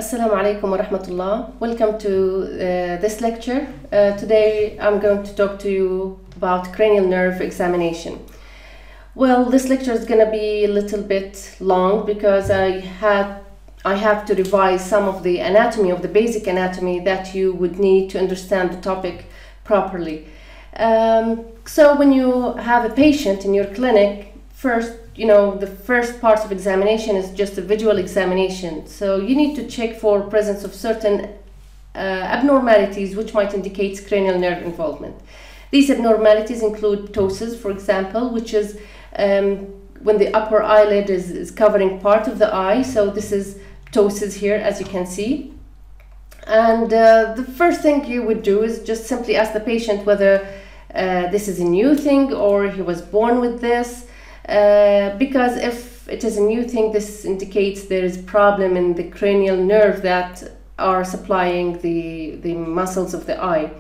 Assalamu alaikum wa rahmatullah. Welcome to this lecture. Today I'm going to talk to you about cranial nerve examination. Well, this lecture is going to be a little bit long because I have to revise some of the anatomy, of the basic anatomy that you would need to understand the topic properly. So when you have a patient in your clinic, first, the first part of examination is just a visual examination. So you need to check for presence of certain abnormalities which might indicate cranial nerve involvement. These abnormalities include ptosis, for example, which is when the upper eyelid is covering part of the eye. So this is ptosis here, as you can see. And the first thing you would do is just simply ask the patient whether this is a new thing or he was born with this. Because if it is a new thing, this indicates there is a problem in the cranial nerve that are supplying the muscles of the eye,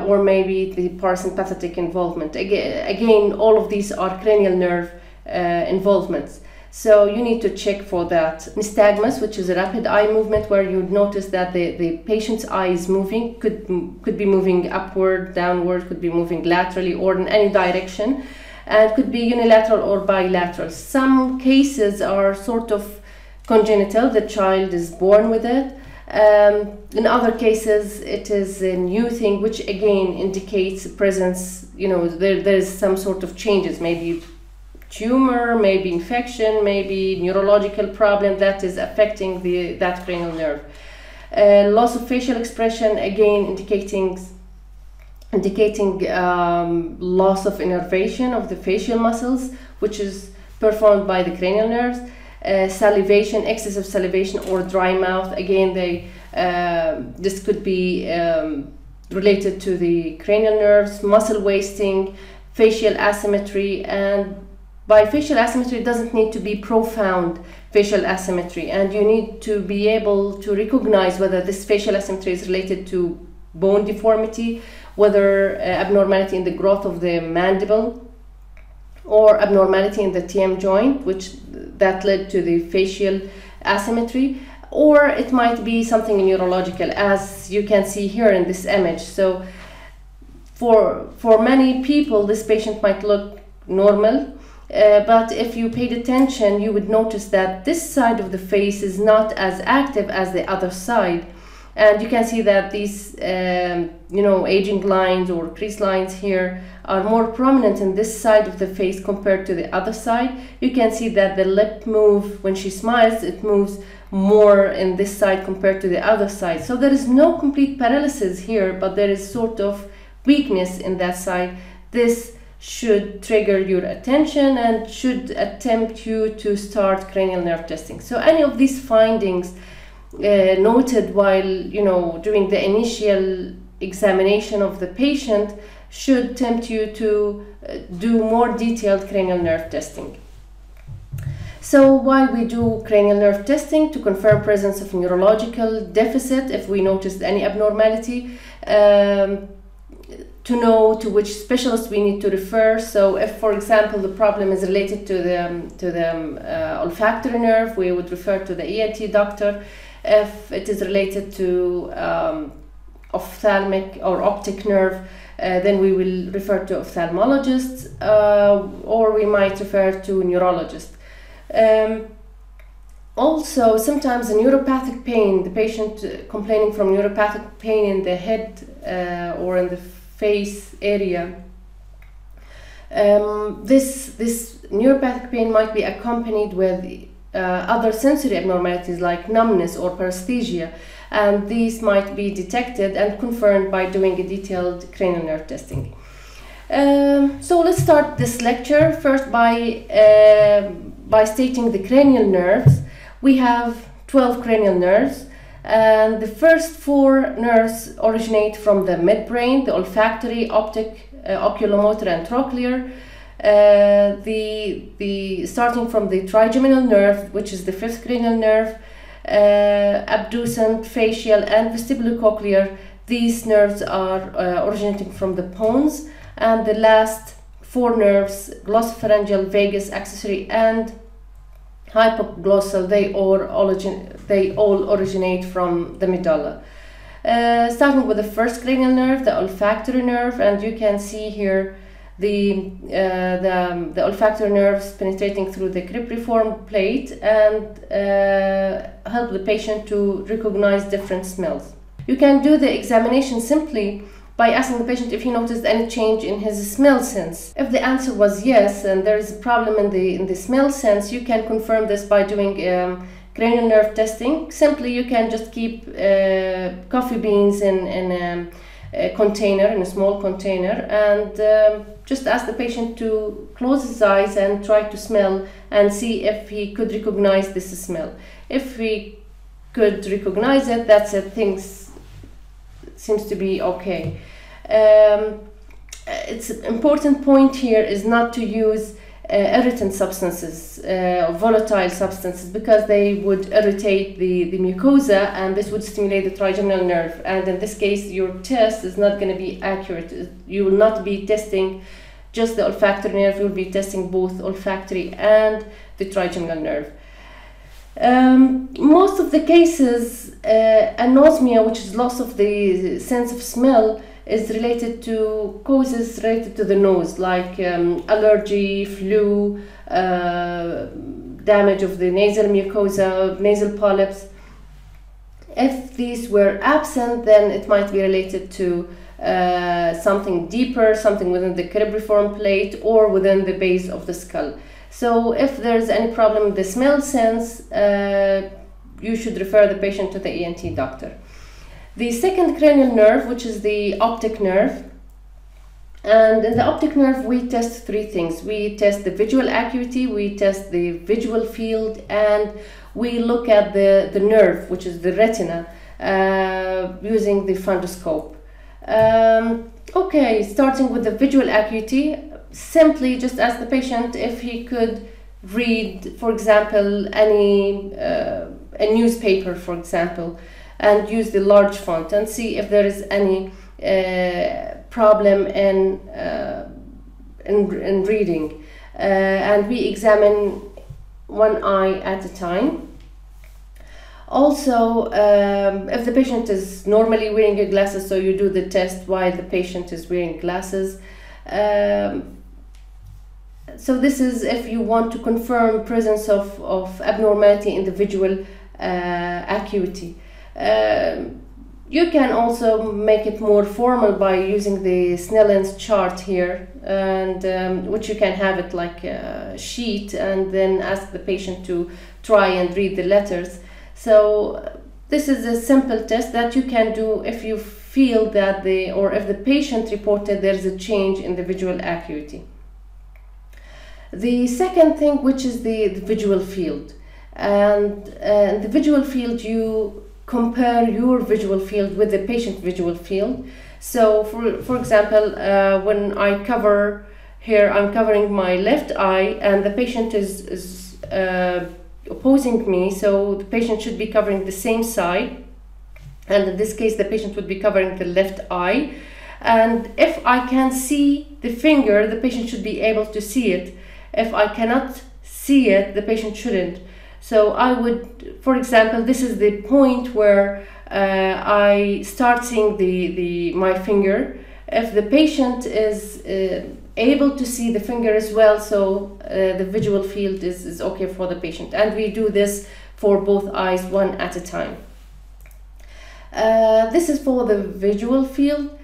or maybe the parasympathetic involvement. Again, all of these are cranial nerve involvements. So you need to check for that. Nystagmus, which is a rapid eye movement where you notice that the patient's eye is moving, could be moving upward, downward, could be moving laterally or in any direction. And could be unilateral or bilateral. Some cases are sort of congenital, the child is born with it. In other cases, it is a new thing, which again indicates presence, there's some sort of changes, maybe tumor, maybe infection, maybe neurological problem that is affecting that cranial nerve. Loss of facial expression, again indicating loss of innervation of the facial muscles, which is performed by the cranial nerves. Salivation, excessive salivation or dry mouth, again this could be related to the cranial nerves. Muscle wasting, facial asymmetry, and by facial asymmetry it doesn't need to be profound facial asymmetry, and you need to be able to recognize whether this facial asymmetry is related to bone deformity, whether abnormality in the growth of the mandible or abnormality in the TM joint, which that led to the facial asymmetry, or it might be something neurological, as you can see here in this image. So for many people this patient might look normal, but if you paid attention you would notice that this side of the face is not as active as the other side. And you can see that these, aging lines or crease lines here are more prominent in this side of the face compared to the other side. You can see that the lip move, when she smiles, it moves more in this side compared to the other side. So there is no complete paralysis here, but there is sort of weakness in that side. This should trigger your attention and should attempt you to start cranial nerve testing. So any of these findings noted while during the initial examination of the patient should tempt you to do more detailed cranial nerve testing. So while we do cranial nerve testing to confirm presence of neurological deficit, if we noticed any abnormality, to know to which specialist we need to refer. So if, for example, the problem is related to the olfactory nerve, we would refer to the ENT doctor. If it is related to ophthalmic or optic nerve, then we will refer to ophthalmologist, or we might refer to neurologist. Also, sometimes a neuropathic pain, the patient complaining from neuropathic pain in the head or in the face area, this neuropathic pain might be accompanied with other sensory abnormalities like numbness or paresthesia, and these might be detected and confirmed by doing a detailed cranial nerve testing. So let's start this lecture first by stating the cranial nerves. We have 12 cranial nerves, and the first 4 nerves originate from the midbrain, the olfactory, optic, oculomotor, and trochlear. Starting from the trigeminal nerve, which is the 5th cranial nerve, abducent, facial, and vestibulocochlear. These nerves are originating from the pons, and the last 4 nerves, glossopharyngeal, vagus, accessory, and hypoglossal, they all originate from the medulla. Starting with the first cranial nerve, the olfactory nerve, and you can see here the olfactory nerves penetrating through the cribriform plate and help the patient to recognize different smells. You can do the examination simply by asking the patient if he noticed any change in his smell sense. If the answer was yes, and there is a problem in the smell sense, you can confirm this by doing cranial nerve testing. Simply, you can just keep coffee beans in a container, in a small container, and just ask the patient to close his eyes and try to smell and see if he could recognize this smell. If he could recognize it, that's it. Things seems to be okay. It's an important point here is not to use irritant substances, volatile substances, because they would irritate the mucosa, and this would stimulate the trigeminal nerve, and in this case your test is not going to be accurate. You will not be testing just the olfactory nerve, you will be testing both olfactory and the trigeminal nerve. Most of the cases, anosmia, which is loss of the sense of smell, is related to causes related to the nose, like allergy, flu, damage of the nasal mucosa, nasal polyps. If these were absent, then it might be related to something deeper, something within the cribriform plate or within the base of the skull. So if there's any problem with the smell sense, you should refer the patient to the ENT doctor. The second cranial nerve, which is the optic nerve, and in the optic nerve we test three things. We test the visual acuity, we test the visual field, and we look at the nerve, which is the retina, using the fundoscope. Okay, starting with the visual acuity, simply just ask the patient if he could read, for example, a newspaper, for example, and use the large font and see if there is any problem in reading. And we examine one eye at a time. Also, if the patient is normally wearing glasses, so you do the test while the patient is wearing glasses. So this is if you want to confirm presence of abnormality in the visual acuity. You can also make it more formal by using the Snellen's chart here, and which you can have it like a sheet and then ask the patient to try and read the letters. So this is a simple test that you can do if you feel that if the patient reported there's a change in the visual acuity. The second thing, which is the visual field, and the visual field, you compare your visual field with the patient visual field. So for example, when I cover here, I'm covering my left eye and the patient is opposing me, so the patient should be covering the same side, and in this case the patient would be covering the left eye, and if I can see the finger, the patient should be able to see it. If I cannot see it, the patient shouldn't. So I would, for example, this is the point where I start seeing my finger. If the patient is able to see the finger as well, so the visual field is okay for the patient. And we do this for both eyes, one at a time. This is for the visual field.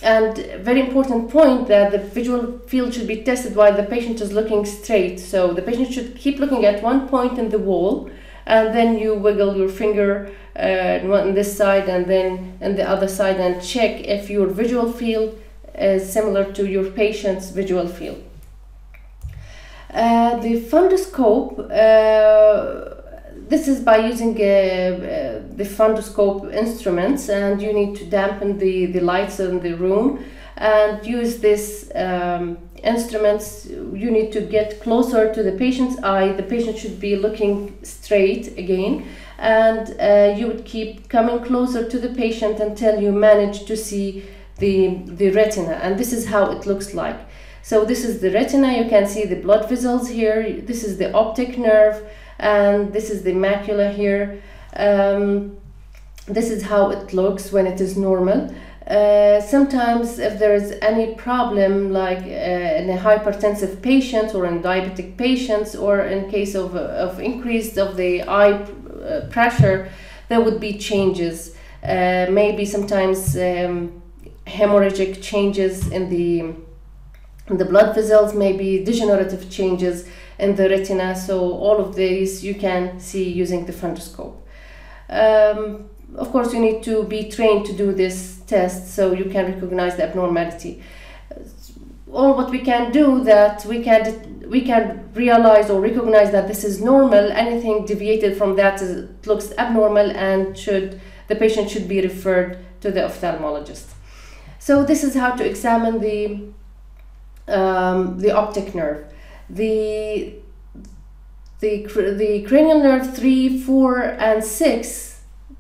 And very important point that the visual field should be tested while the patient is looking straight. So the patient should keep looking at one point in the wall, and then you wiggle your finger on this side and then on the other side and check if your visual field is similar to your patient's visual field. The fundoscope, this is by using the fundoscope instruments, and you need to dampen the lights in the room and use this instruments. You need to get closer to the patient's eye. The patient should be looking straight again, and you would keep coming closer to the patient until you manage to see the retina, and this is how it looks like. So this is the retina. You can see the blood vessels here. This is the optic nerve. and this is the macula here. This is how it looks when it is normal. Sometimes if there is any problem, like in a hypertensive patient or in diabetic patients, or in case of increase of the eye pressure, there would be changes. Maybe sometimes hemorrhagic changes in the blood vessels, maybe degenerative changes in the retina. So all of these you can see using the fundoscope. Of course, you need to be trained to do this test so you can recognize the abnormality. Or what we can do, that we can realize or recognize that this is normal. Anything deviated from that looks abnormal, and the patient should be referred to the ophthalmologist. So this is how to examine the optic nerve. The cranial nerve 3, 4, and 6.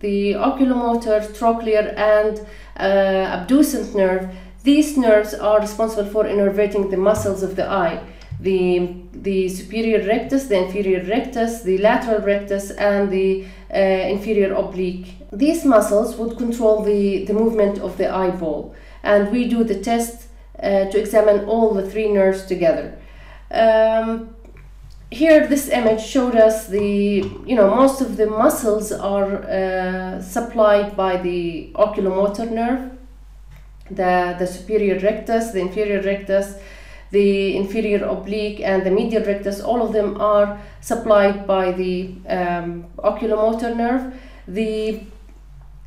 The oculomotor, trochlear, and abducent nerve, these nerves are responsible for innervating the muscles of the eye. The superior rectus, the inferior rectus, the lateral rectus, and the inferior oblique. These muscles would control the movement of the eyeball, and we do the test to examine all the 3 nerves together. Here, this image showed us most of the muscles are supplied by the oculomotor nerve, the superior rectus, the inferior rectus, the inferior oblique, and the medial rectus. All of them are supplied by the oculomotor nerve. The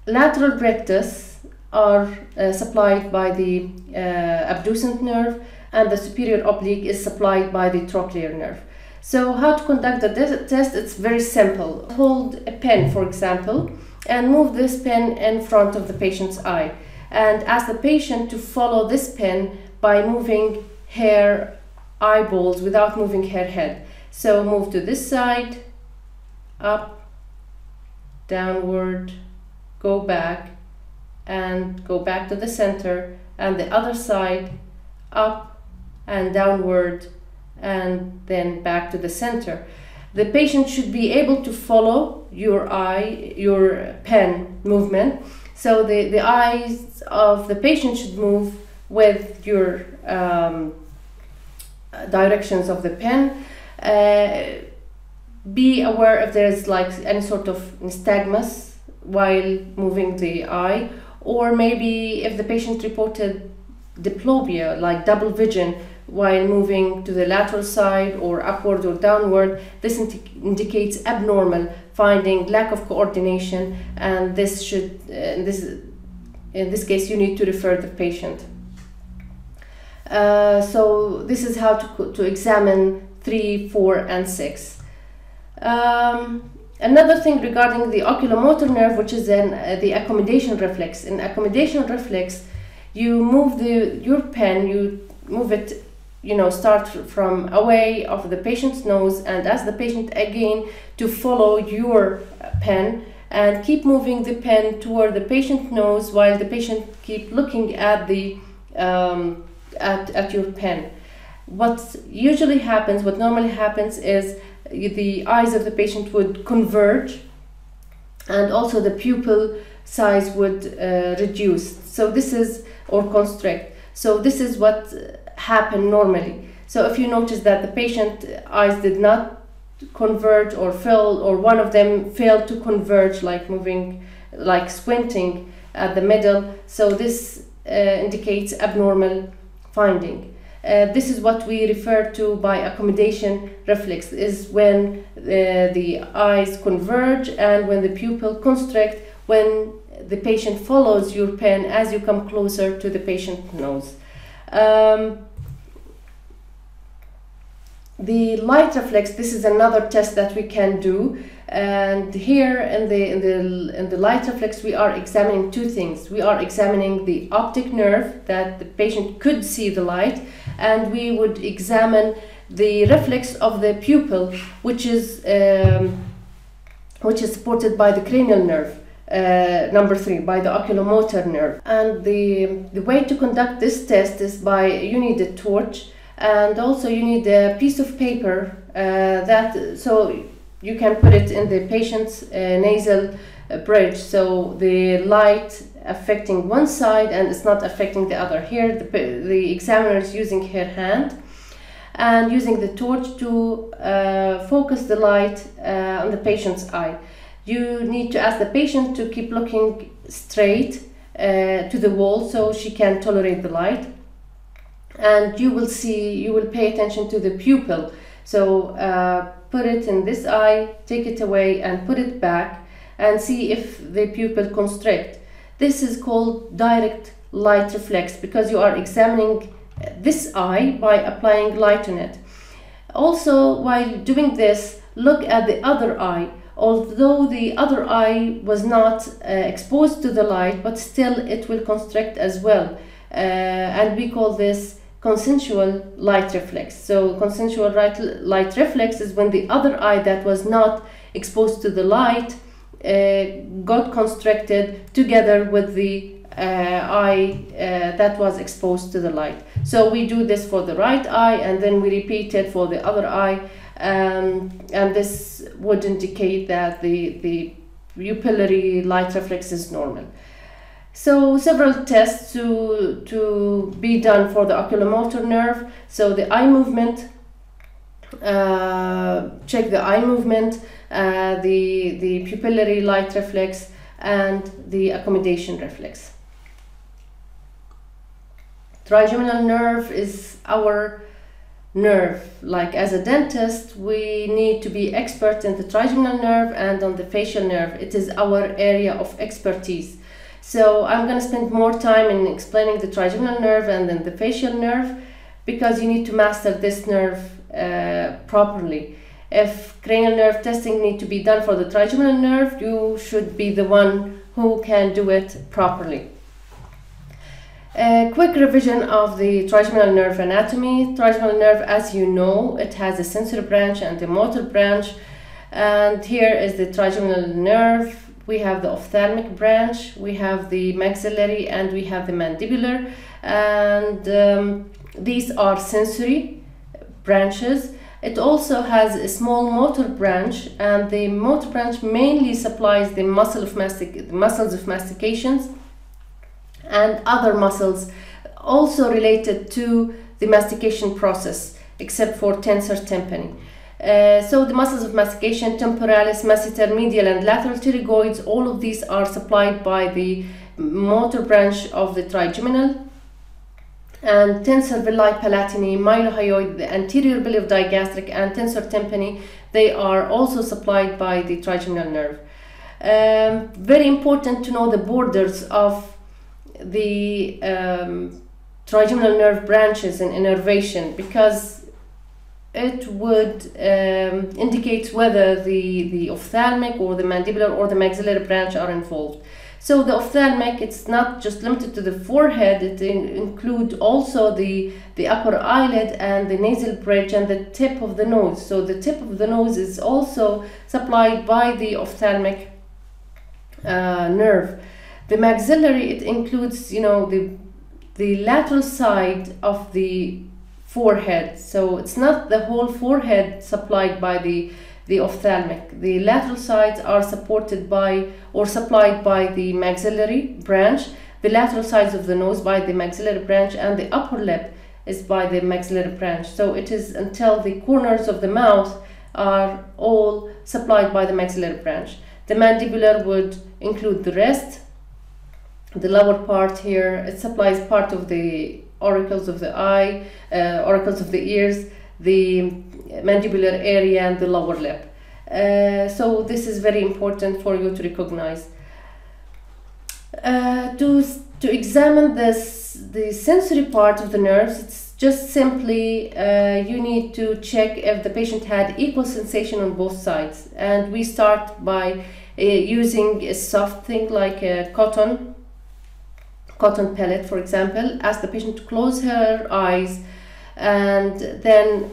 lateral rectus are supplied by the abducent nerve, and the superior oblique is supplied by the trochlear nerve. So how to conduct the test? It's very simple. Hold a pen, for example, and move this pen in front of the patient's eye, and ask the patient to follow this pen by moving her eyeballs without moving her head. So move to this side, up, downward, go back, and go back to the center, and the other side, up and downward, and then back to the center. The patient should be able to follow your pen movement. So the eyes of the patient should move with your directions of the pen. Be aware if there is like any sort of nystagmus while moving the eye, or maybe if the patient reported diplopia, like double vision, while moving to the lateral side or upward or downward. This indicates abnormal finding, lack of coordination, and this should, in this case, you need to refer the patient. So this is how to examine 3, 4, and 6. Another thing regarding the oculomotor nerve, which is the accommodation reflex. In accommodation reflex, you move your pen, you move it, start from away of the patient's nose, and ask the patient again to follow your pen, and keep moving the pen toward the patient's nose while the patient keep looking at at your pen. What normally happens is the eyes of the patient would converge, and also the pupil size would reduce. So this is, or constrict. So this is what happen normally. So if you notice that the patient eyes did not converge or fill, or one of them failed to converge, like moving, like squinting at the middle, so this indicates abnormal finding. This is what we refer to by accommodation reflex, is when the eyes converge and when the pupil constrict, when the patient follows your pen as you come closer to the patient's nose. The light reflex, this is another test that we can do, and here in the light reflex we are examining 2 things. We are examining the optic nerve, that the patient could see the light, and we would examine the reflex of the pupil, which is supported by the cranial nerve, number 3, by the oculomotor nerve. And the way to conduct this test is by, you need a torch, and also you need a piece of paper so you can put it in the patient's nasal bridge, so the light affecting one side and it's not affecting the other. Here the examiner is using her hand and using the torch to focus the light on the patient's eye. You need to ask the patient to keep looking straight to the wall so she can tolerate the light. And you will pay attention to the pupil. So put it in this eye, take it away and put it back and see if the pupil constrict. This is called direct light reflex because you are examining this eye by applying light on it. Also, while doing this, look at the other eye. Although the other eye was not exposed to the light, but still it will constrict as well. And we call this consensual light reflex. So consensual light reflex is when the other eye that was not exposed to the light got constricted together with the eye that was exposed to the light. So we do this for the right eye and then we repeat it for the other eye, and this would indicate that the pupillary light reflex is normal. So several tests to be done for the oculomotor nerve. So the eye movement, check the eye movement, the pupillary light reflex and the accommodation reflex. Trigeminal nerve is our nerve. Like as a dentist, we need to be expert in the trigeminal nerve and on the facial nerve. It is our area of expertise. So I'm going to spend more time in explaining the trigeminal nerve and then the facial nerve because you need to master this nerve properly. If cranial nerve testing need to be done for the trigeminal nerve, you should be the one who can do it properly. A quick revision of the trigeminal nerve anatomy. Trigeminal nerve, as you know, it has a sensory branch and a motor branch. And here is the trigeminal nerve. We have the ophthalmic branch, we have the maxillary, and we have the mandibular. And these are sensory branches. It also has a small motor branch, and the motor branch mainly supplies the muscles of mastications and other muscles also related to the mastication process, except for tensor tympani. So the muscles of mastication, temporalis, masseter, medial and lateral pterygoids, all of these are supplied by the motor branch of the trigeminal. And tensor villi palatini, mylohyoid, the anterior belly of digastric and tensor tympani, they are also supplied by the trigeminal nerve. Very important to know the borders of the trigeminal nerve branches and innervation, because it would indicate whether the ophthalmic or the mandibular or the maxillary branch are involved. So the ophthalmic, it's not just limited to the forehead, it includes also the upper eyelid and the nasal bridge and the tip of the nose. So the tip of the nose is also supplied by the ophthalmic nerve. The maxillary, it includes, you know, the lateral side of the forehead. So it's not the whole forehead supplied by the ophthalmic. The lateral sides are supported by or supplied by the maxillary branch, the lateral sides of the nose by the maxillary branch, and the upper lip is by the maxillary branch. So it is until the corners of the mouth are all supplied by the maxillary branch. The mandibular would include the rest. The lower part here, it supplies part of the auricles of the eye, auricles of the ears, the mandibular area and the lower lip. So this is very important for you to recognize. To examine the sensory part of the nerves, it's just simply you need to check if the patient had equal sensation on both sides. And we start by using a soft thing like a cotton pellet, for example. Ask the patient to close her eyes and then,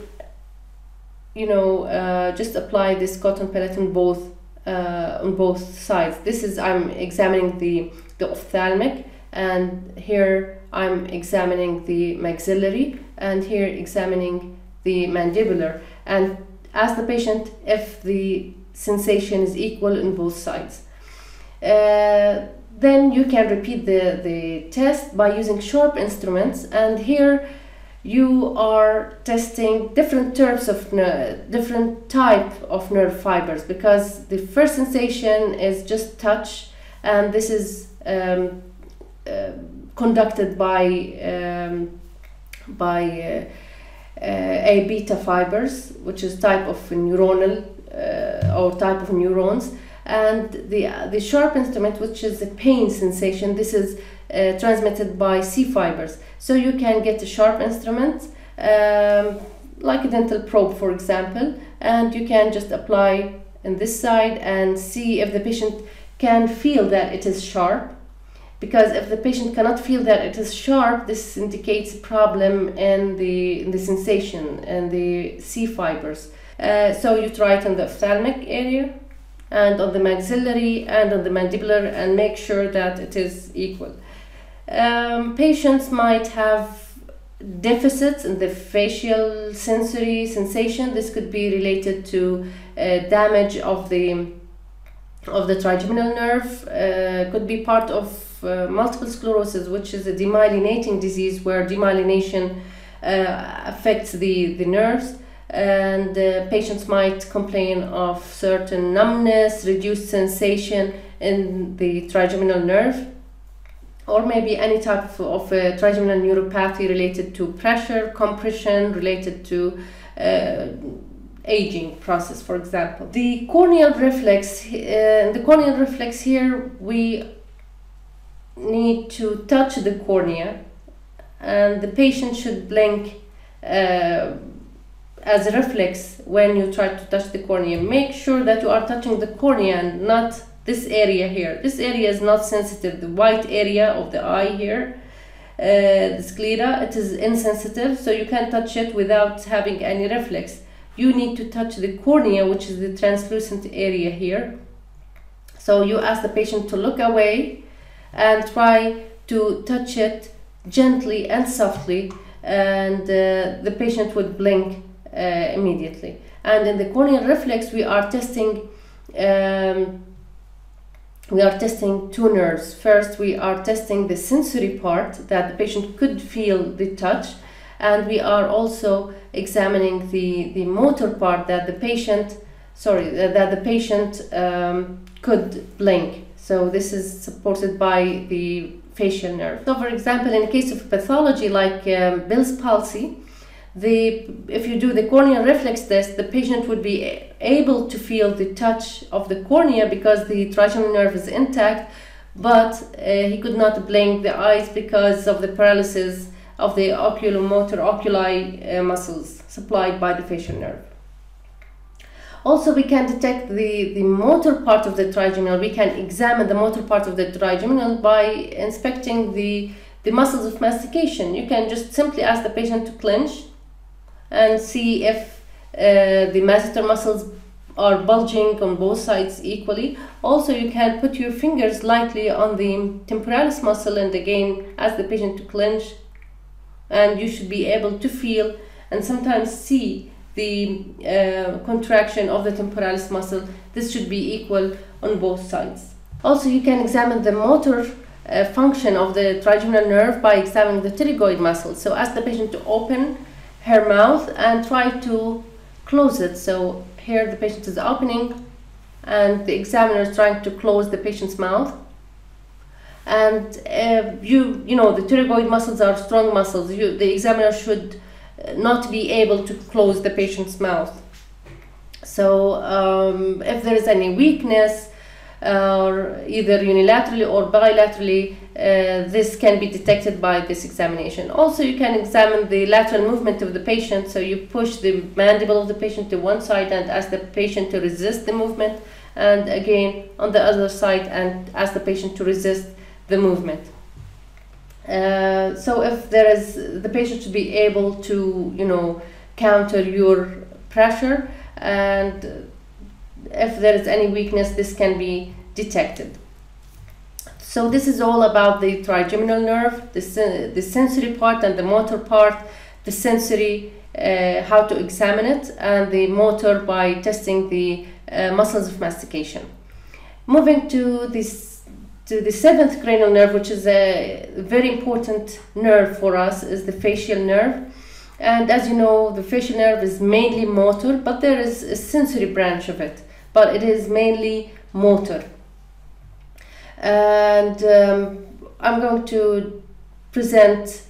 you know, just apply this cotton pellet on both sides. This is, I'm examining the ophthalmic, and here I'm examining the maxillary, and here examining the mandibular. And ask the patient if the sensation is equal in both sides. Then you can repeat the test by using sharp instruments, and here you are testing different types of different type of nerve fibers, because the first sensation is just touch, and this is conducted by A beta fibers, which is type of neuronal or type of neurons, and the sharp instrument, which is the pain sensation, this is transmitted by C fibers. So you can get a sharp instrument, like a dental probe, for example, and you can just apply on this side and see if the patient can feel that it is sharp. Because if the patient cannot feel that it is sharp, this indicates a problem in the sensation and the C fibers. So you try it on the ophthalmic area, and on the maxillary, and on the mandibular, and make sure that it is equal. Patients might have deficits in the facial sensory sensation. This could be related to damage of the trigeminal nerve, could be part of multiple sclerosis, which is a demyelinating disease where demyelination affects the nerves, and patients might complain of certain numbness, reduced sensation in the trigeminal nerve, or maybe any type of trigeminal neuropathy related to pressure, compression, related to aging process, for example. The corneal reflex, here we need to touch the cornea, and the patient should blink as a reflex when you try to touch the cornea. Make sure that you are touching the cornea and not this area here. This area is not sensitive. The white area of the eye here, the sclera, it is insensitive, so you can't touch it without having any reflex. You need to touch the cornea, which is the translucent area here. So you ask the patient to look away and try to touch it gently and softly, and the patient would blink immediately. And in the corneal reflex, we are testing two nerves. First, we are testing the sensory part, that the patient could feel the touch, and we are also examining the motor part, that the patient could blink. So this is supported by the facial nerve. So for example, in the case of pathology like Bell's palsy, if you do the corneal reflex test, the patient would be able to feel the touch of the cornea because the trigeminal nerve is intact, but he could not blink the eyes because of the paralysis of the oculomotor oculi muscles supplied by the facial nerve. Also, we can detect the motor part of the trigeminal. We can examine the motor part of the trigeminal by inspecting the muscles of mastication. You can just simply ask the patient to clench and see if the masseter muscles are bulging on both sides equally. Also, you can put your fingers lightly on the temporalis muscle and again ask the patient to clench, and you should be able to feel and sometimes see the contraction of the temporalis muscle. This should be equal on both sides. Also, you can examine the motor function of the trigeminal nerve by examining the pterygoid muscle. So ask the patient to open her mouth and try to close it. So here the patient is opening and the examiner is trying to close the patient's mouth. And you know the pterygoid muscles are strong muscles. The examiner should not be able to close the patient's mouth. So if there is any weakness, or either unilaterally or bilaterally, this can be detected by this examination. Also, you can examine the lateral movement of the patient. So you push the mandible of the patient to one side and ask the patient to resist the movement, and again on the other side and ask the patient to resist the movement. So if there is, the patient should be able to, counter your pressure, and if there is any weakness, this can be detected. So this is all about the trigeminal nerve, the sensory part and the motor part, the sensory how to examine it, and the motor by testing the muscles of mastication. Moving to the seventh cranial nerve, which is a very important nerve for us, is the facial nerve. And as you know, the facial nerve is mainly motor, but there is a sensory branch of it, but it is mainly motor. And I'm going to present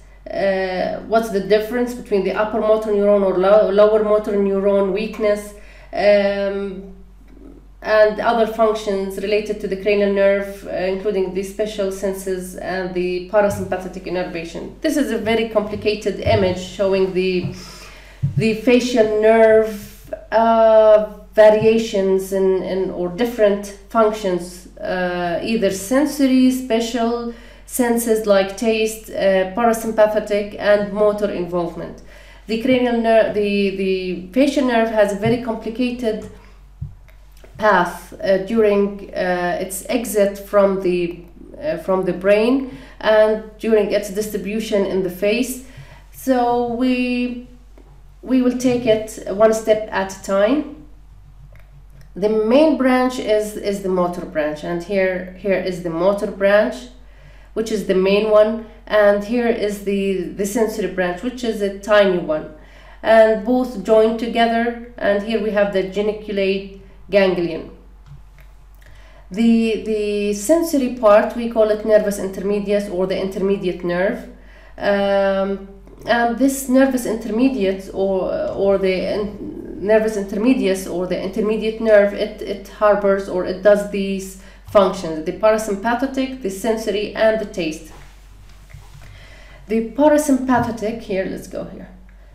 what's the difference between the upper motor neuron or lower motor neuron weakness, and other functions related to the cranial nerve, including the special senses and the parasympathetic innervation. This is a very complicated image showing the facial nerve variations or different functions, either sensory, special senses like taste, parasympathetic, and motor involvement. The cranial nerve, the facial nerve has a very complicated path during its exit from the brain and during its distribution in the face. So we will take it one step at a time. The main branch is the motor branch, and here is the motor branch, which is the main one, and here is the sensory branch, which is a tiny one, and both join together, and here we have the geniculate ganglion. The sensory part, we call it nervus intermedius or the intermediate nerve, and this nervus intermediate or the nervus intermedius or the intermediate nerve, it harbors or it does these functions: the parasympathetic, the sensory, and the taste. The parasympathetic, here, let's go here.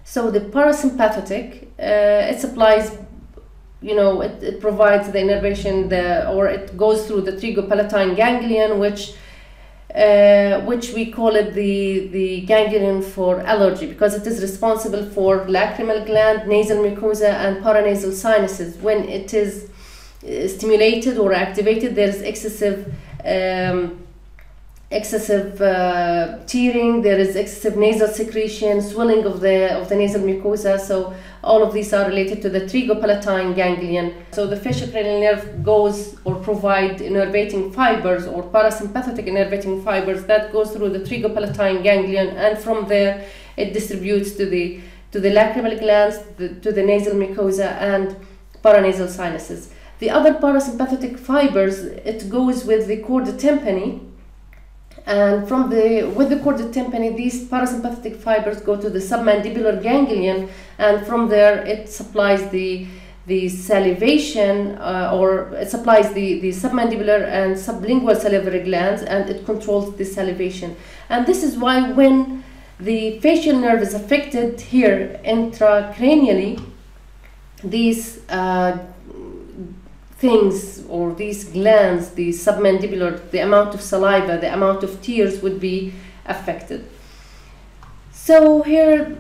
So the parasympathetic, it supplies, it provides the innervation, or it goes through the trigopalatine ganglion, which we call it the ganglion for allergy, because it is responsible for lacrimal gland, nasal mucosa, and paranasal sinuses. When it is stimulated or activated, there is excessive tearing, there is excessive nasal secretion, swelling of the nasal mucosa. So all of these are related to the trigopalatine ganglion. So the facial cranial nerve goes or provide innervating fibers or parasympathetic innervating fibers that goes through the trigopalatine ganglion, and from there it distributes to the lacrimal glands, to the nasal mucosa and paranasal sinuses. The other parasympathetic fibers, it goes with the chorda tympani, and with the chorda tympani, these parasympathetic fibers go to the submandibular ganglion, and from there it supplies the salivation, or it supplies the submandibular and sublingual salivary glands, and it controls the salivation. And this is why when the facial nerve is affected here intracranially, these things or these glands, the submandibular, the amount of saliva, the amount of tears would be affected. So here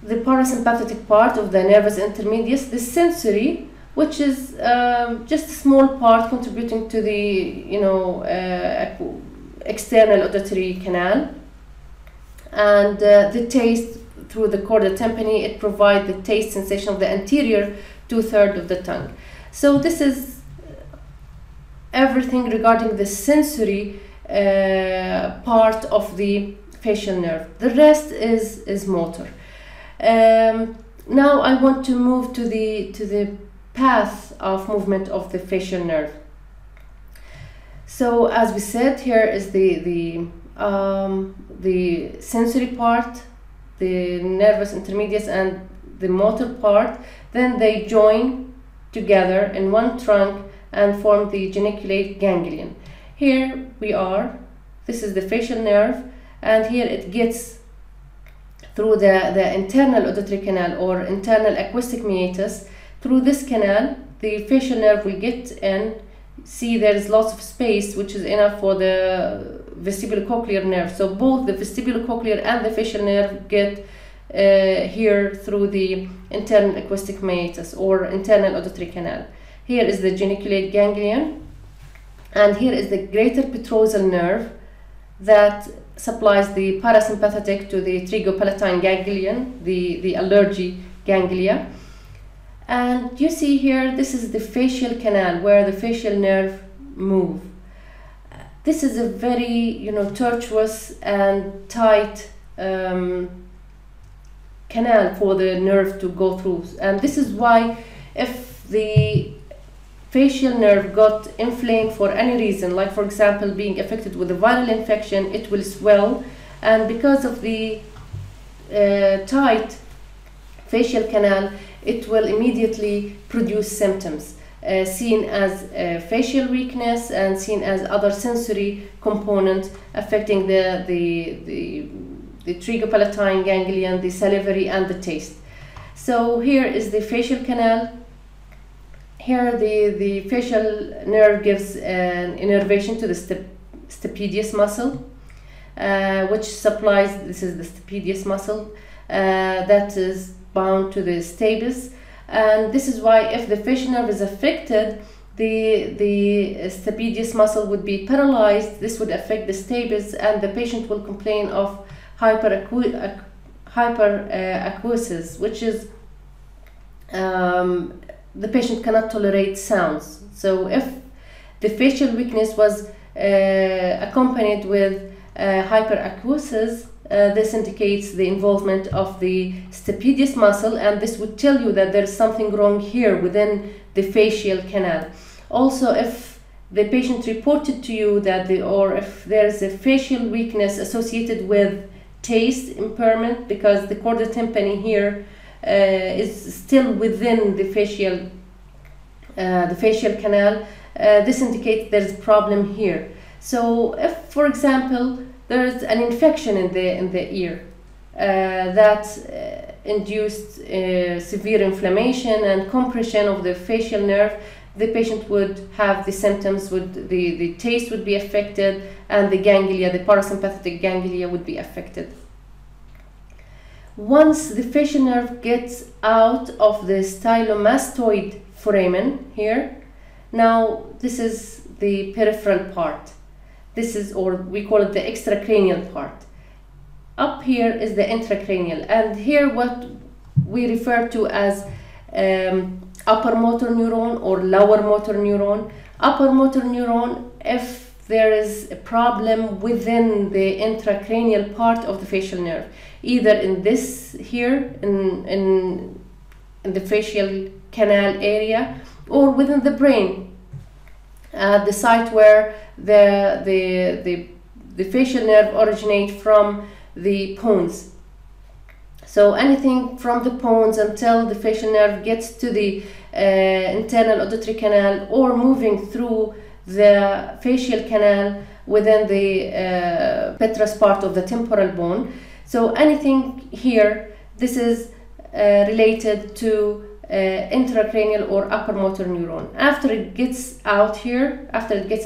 the parasympathetic part of the nervus intermedius, the sensory, which is just a small part contributing to the external auditory canal, and the taste through the chorda tympani, it provides the taste sensation of the anterior 2/3 of the tongue. So this is everything regarding the sensory part of the facial nerve. The rest is motor. Now I want to move to the path of movement of the facial nerve. So as we said, here is the sensory part, the nervus intermedius, and the motor part. Then they join together in one trunk and form the geniculate ganglion. Here we are, this is the facial nerve, and here it gets through the internal auditory canal or internal acoustic meatus. Through this canal, the facial nerve will get in. See, there is lots of space, which is enough for the vestibulocochlear nerve. So both the vestibulocochlear and the facial nerve get here through the internal acoustic meatus or internal auditory canal. Here is the geniculate ganglion, and here is the greater petrosal nerve, that supplies the parasympathetic to the trigopalatine ganglion, the allergy ganglia. And you see here, this is the facial canal where the facial nerve move. This is a very, tortuous and tight canal for the nerve to go through. And this is why if the facial nerve got inflamed for any reason, like for example being affected with a viral infection, it will swell, and because of the tight facial canal, it will immediately produce symptoms seen as facial weakness and seen as other sensory components affecting the trigopalatine ganglion, the salivary and the taste. So here is the facial canal. Here the facial nerve gives an innervation to the stapedius muscle, which supplies, this is the stapedius muscle, that is bound to the stapes. And this is why if the facial nerve is affected, the stapedius muscle would be paralyzed. This would affect the stapes, and the patient will complain of hyperacusis, which is the patient cannot tolerate sounds. So if the facial weakness was accompanied with hyperacusis, this indicates the involvement of the stapedius muscle, and this would tell you that there is something wrong here within the facial canal. Also, if the patient reported to you that or if there is a facial weakness associated with taste impairment, because the chorda tympani here is still within the facial canal, this indicates there's a problem here. So if, for example, there is an infection in the ear that induced severe inflammation and compression of the facial nerve, the patient would have the symptoms, the taste would be affected, and the ganglia, the parasympathetic ganglia, would be affected. Once the facial nerve gets out of the stylomastoid foramen here, now this is the peripheral part. This is, or we call it the extracranial part. Up here is the intracranial, and here what we refer to as upper motor neuron or lower motor neuron. Upper motor neuron, if there is a problem within the intracranial part of the facial nerve, either in this here, in the facial canal area, or within the brain, the site where the facial nerve originates from the pons. So anything from the pons until the facial nerve gets to the internal auditory canal, or moving through the facial canal within the petrous part of the temporal bone. So anything here, this is related to intracranial or upper motor neuron. After it gets out here, after it gets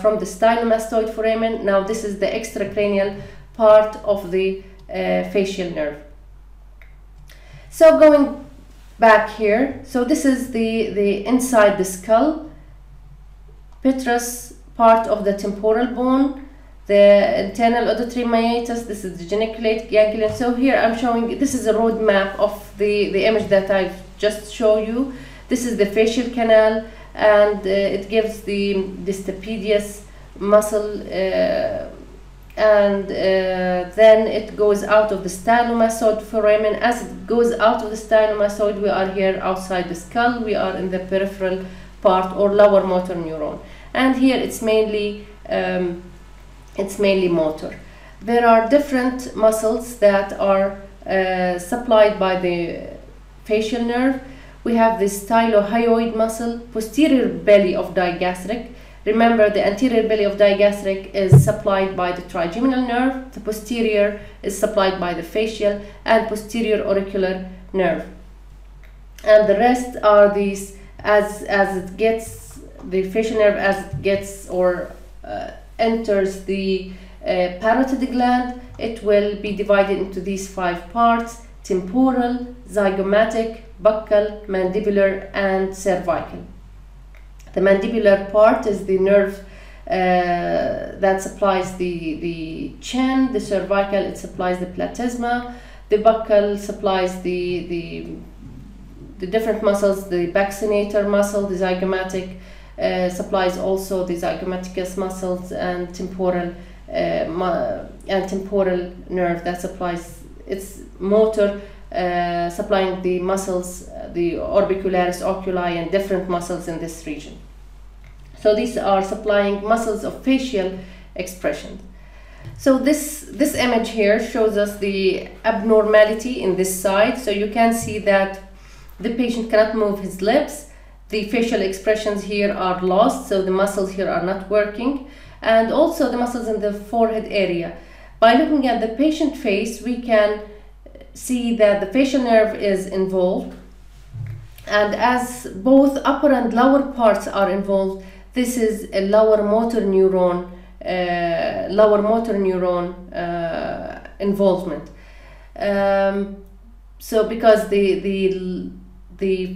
from the stylomastoid foramen, now this is the extracranial part of the facial nerve. So going back here, so this is the inside the skull, petrous part of the temporal bone, the internal auditory meatus, this is the geniculate ganglion. So here I'm showing, this is a road map of the image that I've just shown you. This is the facial canal, and it gives the stapedius muscle, and then it goes out of the stylomastoid foramen. As it goes out of the stylomastoid, we are here outside the skull, we are in the peripheral part or lower motor neuron, and here it's mainly motor. There are different muscles that are supplied by the facial nerve. We have the stylohyoid muscle, posterior belly of digastric. Remember, the anterior belly of digastric is supplied by the trigeminal nerve, the posterior is supplied by the facial and posterior auricular nerve. And the rest are these, as it gets, the facial nerve as it gets or enters the parotid gland, it will be divided into these 5 parts: temporal, zygomatic, buccal, mandibular, and cervical. The mandibular part is the nerve that supplies the chin, the cervical it supplies the platysma, the buccal supplies the different muscles, the vaccinator muscle, the zygomatic supplies also the zygomaticus muscles, and temporal nerve that supplies its motor, supplying the muscles, the orbicularis, oculi, and different muscles in this region. So these are supplying muscles of facial expression. So this image here shows us the abnormality in this side. So you can see that the patient cannot move his lips. The facial expressions here are lost, so the muscles here are not working, and also the muscles in the forehead area. By looking at the patient face, we can see that the facial nerve is involved, and as both upper and lower parts are involved, this is a lower motor neuron involvement. So because the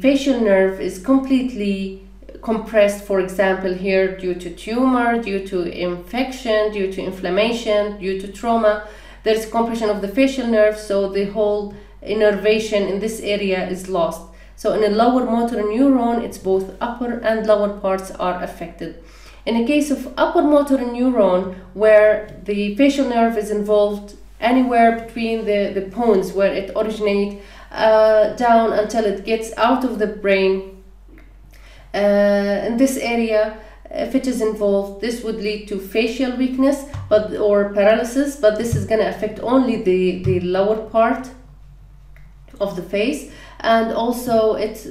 facial nerve is completely compressed, for example here, due to tumor, due to infection, due to inflammation, due to trauma, there's compression of the facial nerve, so the whole innervation in this area is lost. So in a lower motor neuron, it's both upper and lower parts are affected. In the case of upper motor neuron, where the facial nerve is involved anywhere between the bones where it originates down until it gets out of the brain, in this area, if it is involved, this would lead to facial weakness or paralysis, but this is going to affect only the lower part of the face, and also it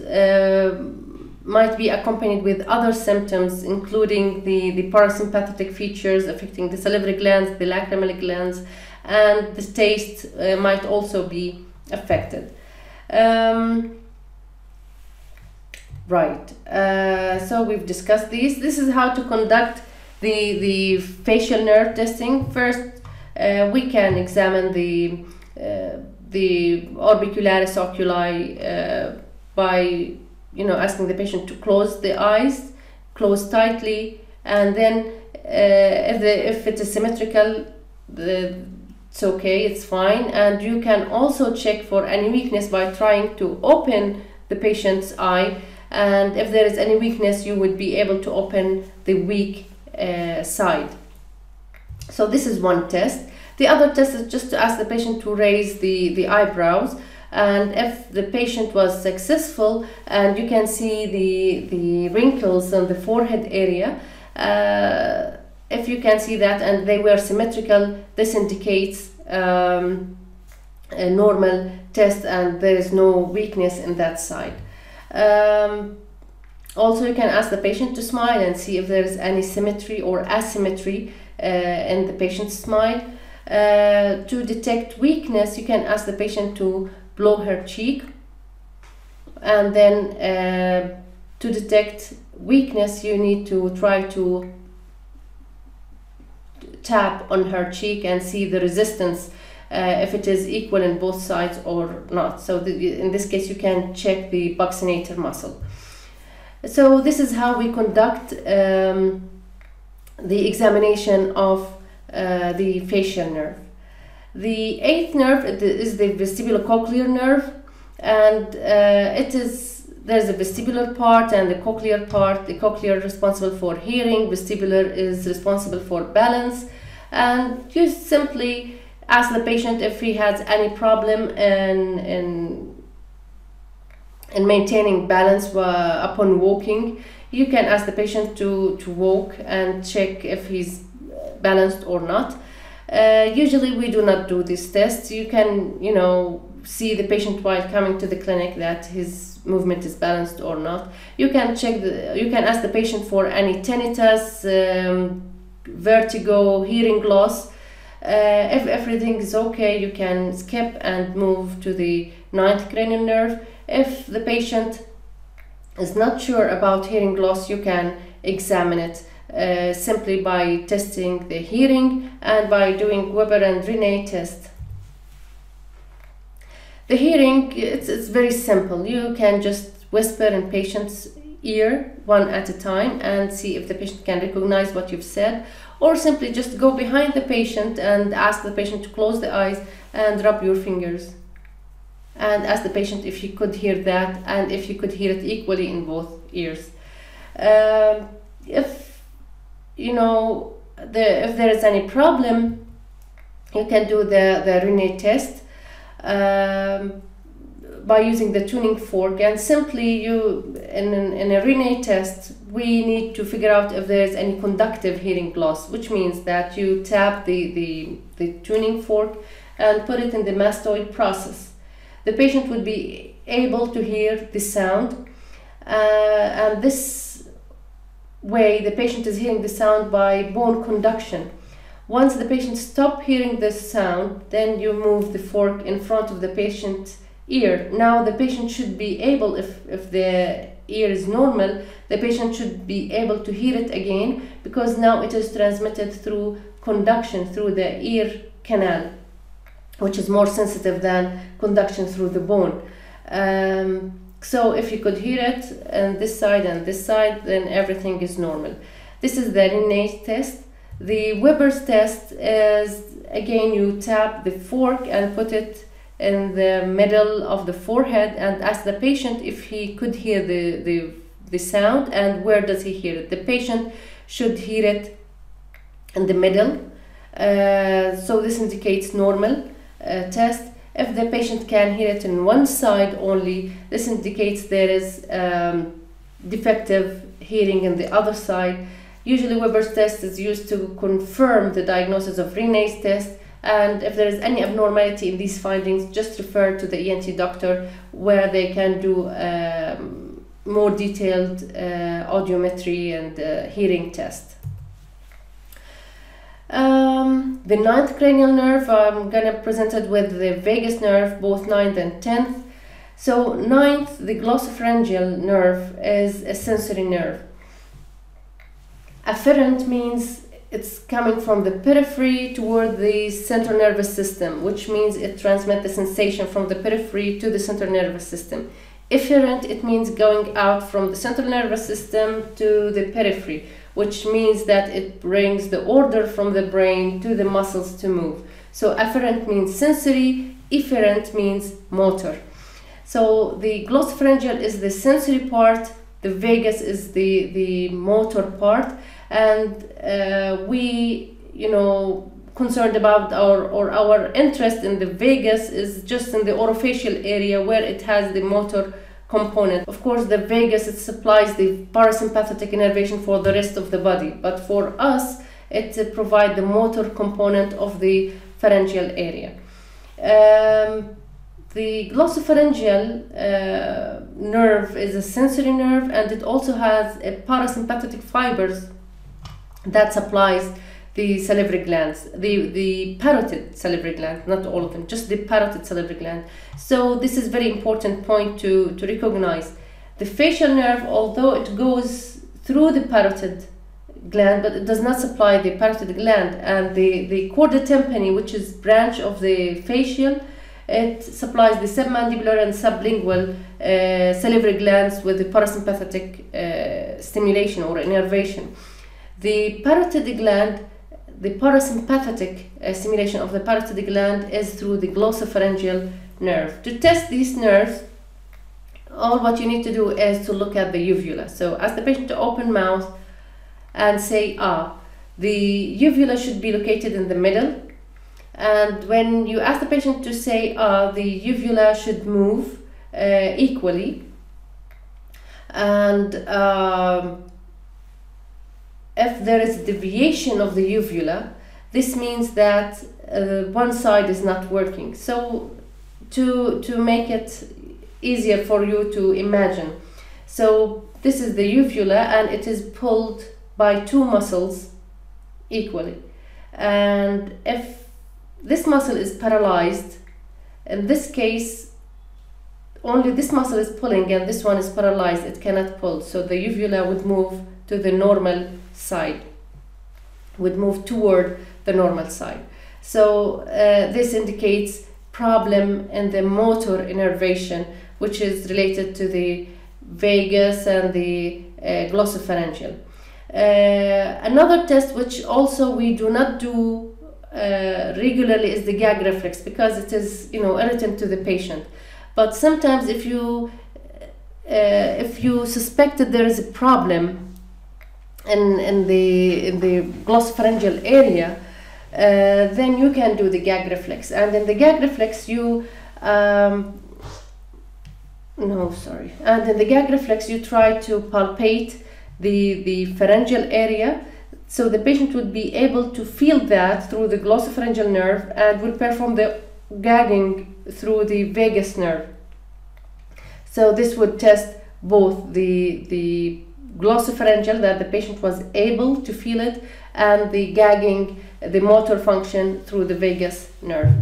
might be accompanied with other symptoms, including the parasympathetic features affecting the salivary glands, the lacrimal glands, and the taste might also be affected. So we've discussed these. This is how to conduct the facial nerve testing. First, we can examine the orbicularis oculi by asking the patient to close the eyes, close tightly, and then if it is symmetrical, it's okay, it's fine. And you can also check for any weakness by trying to open the patient's eye, and if there is any weakness, you would be able to open the weak side. So this is one test. The other test is just to ask the patient to raise the eyebrows, and if the patient was successful and you can see the wrinkles on the forehead area, if you can see that and they were symmetrical, this indicates a normal test and there is no weakness in that side. Also, you can ask the patient to smile and see if there is any symmetry or asymmetry in the patient's smile. To detect weakness, you can ask the patient to blow her cheek, and then to detect weakness, you need to try to tap on her cheek and see the resistance, if it is equal in both sides or not. So in this case, you can check the vaccinator muscle. So this is how we conduct the examination of the facial nerve. The eighth nerve is the vestibulocochlear nerve, and there's a vestibular part and the cochlear part. The cochlear is responsible for hearing, vestibular is responsible for balance, and you simply ask the patient if he has any problem in maintaining balance upon walking. You can ask the patient to walk and check if he's balanced or not. Usually we do not do these tests. You can see the patient while coming to the clinic that his movement is balanced or not. You can ask the patient for any tinnitus, vertigo, hearing loss. If everything is okay, you can skip and move to the ninth cranial nerve. If the patient is not sure about hearing loss, you can examine it simply by testing the hearing and by doing Weber and Rene test. The hearing, it's very simple. You can just whisper in patient's ear one at a time and see if the patient can recognize what you've said, or simply just go behind the patient and ask the patient to close the eyes and rub your fingers and ask the patient if he could hear that and if he could hear it equally in both ears. If you know if there is any problem, you can do the Rene test by using the tuning fork, and simply in a Rene test we need to figure out if there is any conductive hearing loss, which means that you tap the tuning fork and put it in the mastoid process. The patient would be able to hear the sound, and this way the patient is hearing the sound by bone conduction. Once the patient stops hearing the sound, then you move the fork in front of the patient's ear. Now the patient should be able, if the ear is normal, the patient should be able to hear it again, because now it is transmitted through conduction through the ear canal, which is more sensitive than conduction through the bone. So if you could hear it on this side and this side, then everything is normal. This is the Rene test. The Weber's test is, again, you tap the fork and put it in the middle of the forehead and ask the patient if he could hear the sound and where does he hear it. The patient should hear it in the middle, so this indicates normal test. If the patient can hear it in one side only, this indicates there is defective hearing in the other side. Usually Weber's test is used to confirm the diagnosis of Rene's test, and if there is any abnormality in these findings, just refer to the ENT doctor, where they can do more detailed audiometry and hearing test. The 9th cranial nerve, I'm gonna present it with the vagus nerve, both 9th and 10th. So 9th, the glossopharyngeal nerve, is a sensory nerve. Afferent means it's coming from the periphery toward the central nervous system, which means it transmits the sensation from the periphery to the central nervous system. Efferent, it means going out from the central nervous system to the periphery, which means that it brings the order from the brain to the muscles to move. So afferent means sensory, efferent means motor. So the glossopharyngeal is the sensory part, the vagus is the motor part, and we, concerned about our interest in the vagus is just in the orofacial area where it has the motor component. Of course, the vagus, it supplies the parasympathetic innervation for the rest of the body, but for us it provides the motor component of the pharyngeal area. The glossopharyngeal nerve is a sensory nerve, and it also has a parasympathetic fibers that supplies the salivary glands, the parotid salivary gland, not all of them, just the parotid salivary gland. So this is very important point to recognize. The facial nerve, although it goes through the parotid gland, but it does not supply the parotid gland, and the chorda tympani, which is branch of the facial, it supplies the submandibular and sublingual salivary glands with the parasympathetic stimulation or innervation. The parotid gland, the parasympathetic stimulation of the parotid gland is through the glossopharyngeal nerve. To test these nerves, all what you need to do is to look at the uvula. So ask the patient to open mouth and say ah. The uvula should be located in the middle, and when you ask the patient to say ah, the uvula should move equally, and if there is deviation of the uvula, this means that one side is not working. So to make it easier for you to imagine, so this is the uvula and it is pulled by two muscles equally, and if this muscle is paralyzed, in this case only this muscle is pulling and this one is paralyzed, it cannot pull, so the uvula would move to the normal side, would move toward the normal side. So this indicates problem in the motor innervation, which is related to the vagus and the glossopharyngeal. Another test which also we do not do regularly is the gag reflex, because it is, irritant to the patient. But sometimes if you suspect that there is a problem in the glossopharyngeal area, then you can do the gag reflex. And in the gag reflex you and in the gag reflex you try to palpate the pharyngeal area, so the patient would be able to feel that through the glossopharyngeal nerve and will perform the gagging through the vagus nerve. So this would test both the glossopharyngeal, that the patient was able to feel it, and the gagging, the motor function through the vagus nerve.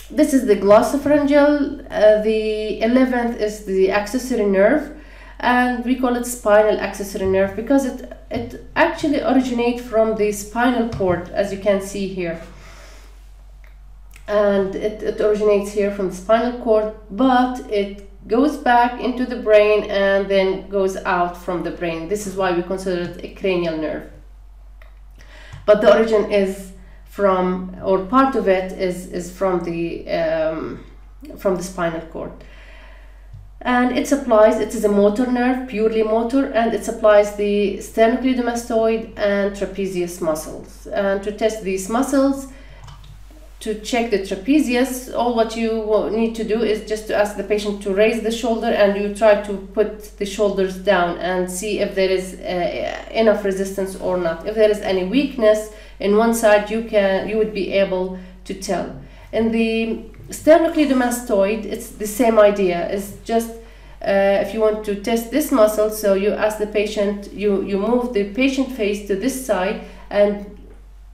This is the glossopharyngeal. The 11th is the accessory nerve, and we call it spinal accessory nerve because it actually originates from the spinal cord, as you can see here. And it originates here from the spinal cord, but it goes back into the brain and then goes out from the brain. This is why we consider it a cranial nerve. But the origin is from, or part of it is from the spinal cord. And it is a motor nerve, purely motor, and it supplies the sternocleidomastoid and trapezius muscles. And to test these muscles, to check the trapezius, all what you need to do is just to ask the patient to raise the shoulder, and you try to put the shoulders down and see if there is enough resistance or not. If there is any weakness in one side, you would be able to tell. In the sternocleidomastoid, it's the same idea. It's just if you want to test this muscle, so you ask the patient, you move the patient face to this side, and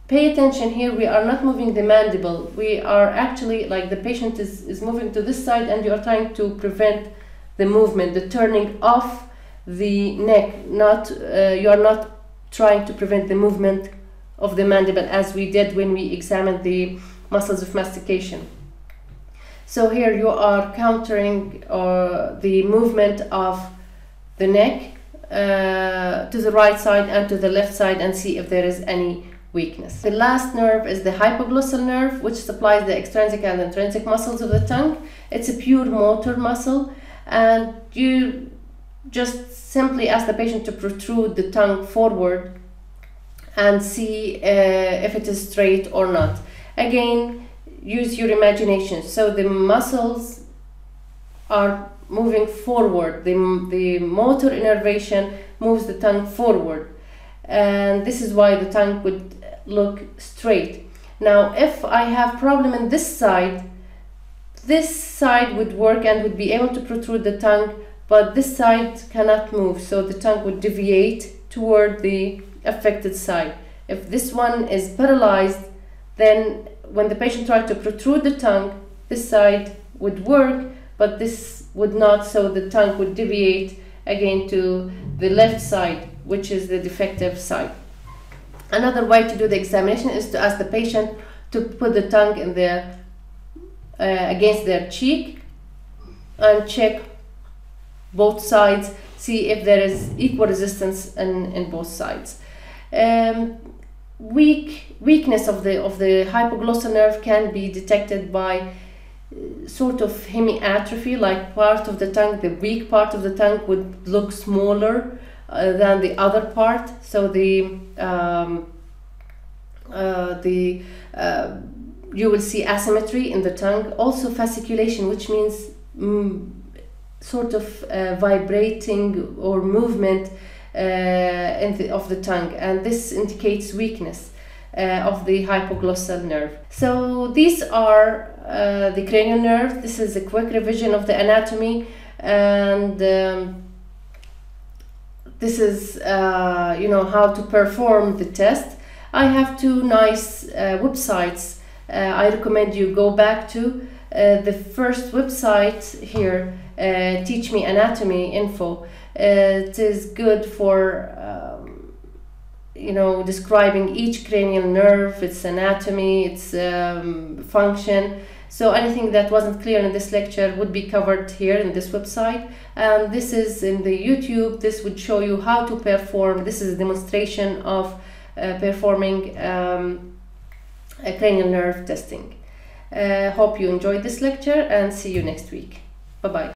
pay attention here, we are not moving the mandible. We are actually, like, the patient is moving to this side, and you are trying to prevent the movement, the turning off the neck. You are not trying to prevent the movement of the mandible as we did when we examined the muscles of mastication. So here you are countering the movement of the neck to the right side and to the left side, and see if there is any weakness. The last nerve is the hypoglossal nerve, which supplies the extrinsic and intrinsic muscles of the tongue. It's a pure motor muscle, and you just simply ask the patient to protrude the tongue forward and see if it is straight or not. Again, use your imagination. So the muscles are moving forward. The motor innervation moves the tongue forward, and this is why the tongue would look straight. Now, if I have problem in this side would work and would be able to protrude the tongue, but this side cannot move, so the tongue would deviate toward the affected side. If this one is paralyzed, then when the patient tried to protrude the tongue, this side would work, but this would not, so the tongue would deviate again to the left side, which is the defective side. Another way to do the examination is to ask the patient to put the tongue in against their cheek and check both sides, see if there is equal resistance in both sides. Weakness of the hypoglossal nerve can be detected by sort of hemiatrophy, like part of the tongue, the weak part of the tongue would look smaller than the other part, so you will see asymmetry in the tongue. Also fasciculation, which means sort of vibrating or movement of the tongue, and this indicates weakness of the hypoglossal nerve. So these are the cranial nerve. This is a quick revision of the anatomy, and this is how to perform the test. I have two nice websites I recommend you go back to. The first website here, Teach Me Anatomy Info. It is good for describing each cranial nerve, its anatomy, its function. So anything that wasn't clear in this lecture would be covered here in this website. And this is in the YouTube. This would show you how to perform. This is a demonstration of performing a cranial nerve testing. Hope you enjoyed this lecture, and see you next week. Bye-bye.